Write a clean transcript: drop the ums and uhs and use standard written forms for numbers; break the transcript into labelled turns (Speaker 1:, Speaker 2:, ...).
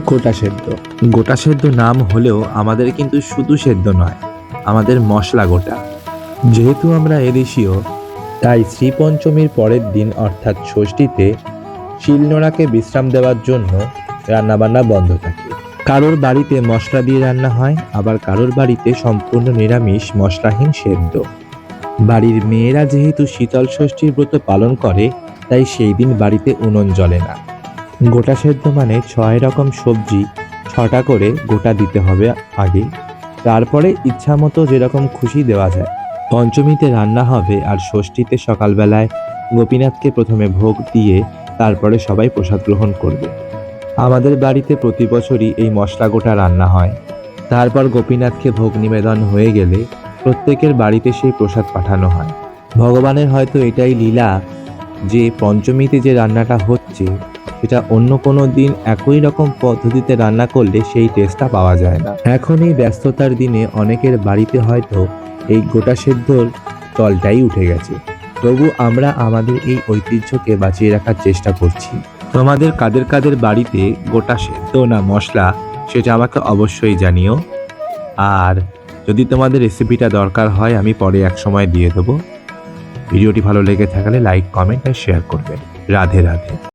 Speaker 1: গোটা সেদ্ধ। গোটা সেদ্ধ নাম হলেও আমাদের কিন্তু শুধু সেদ্ধ নয়, আমাদের মশলা গোটা। যেহেতু আমরা এদেশীয়, তাই শ্রীপঞ্চমীর পরের দিন অর্থাৎ ষষ্ঠীতে শিলনোড়াকে বিশ্রাম দেওয়ার জন্য রান্নাবান্না বন্ধ থাকে। কারোর বাড়িতে মশলা দিয়ে রান্না হয়, আবার কারোর বাড়িতে সম্পূর্ণ নিরামিষ মশলাহীন সেদ্ধ। বাড়ির মেয়েরা যেহেতু শীতল ষষ্ঠীর ব্রত পালন করে, তাই সেই দিন বাড়িতে উনুন জ্বলে না। গোটা সেদ্ধ মানে 6 রকম সবজি 6টা করে গোটা দিতে হবে আগে, তারপরে ইচ্ছা মতো যেরকম খুশি দেওয়া যায়। পঞ্চমীতে রান্না হবে আর ষষ্ঠীতে সকালবেলায় গোপীনাথকে প্রথমে ভোগ দিয়ে তারপরে সবাই প্রসাদ গ্রহণ করবে। আমাদের বাড়িতে প্রতি বছরই এই মশলা গোটা রান্না হয়। তারপর গোপীনাথকে ভোগ নিবেদন হয়ে গেলে প্রত্যেকের বাড়িতে সেই প্রসাদ পাঠানো হয়। ভগবানের হয়তো এটাই লীলা যে পঞ্চমীতে যে রান্নাটা হচ্ছে সেটা অন্য কোনো দিন একই রকম পদ্ধতিতে রান্না করলে সেই টেস্টটা পাওয়া যায় না। এখন এই ব্যস্ততার দিনে অনেকের বাড়িতে হয়তো এই গোটা সেদ্ধর চলটাই উঠে গেছে, তবু আমরা আমাদের এই ঐতিহ্যকে বাঁচিয়ে রাখার চেষ্টা করছি। তোমাদের কাদের কাদের বাড়িতে গোটা সেদ্ধ না মশলা, সেটা আমাকে অবশ্যই জানিও। আর যদি তোমাদের রেসিপিটা দরকার হয় আমি পরে এক সময় দিয়ে দেবো। ভিডিওটি ভালো লেগে থাকলে লাইক, কমেন্ট আর শেয়ার করবেন। রাধে রাধে।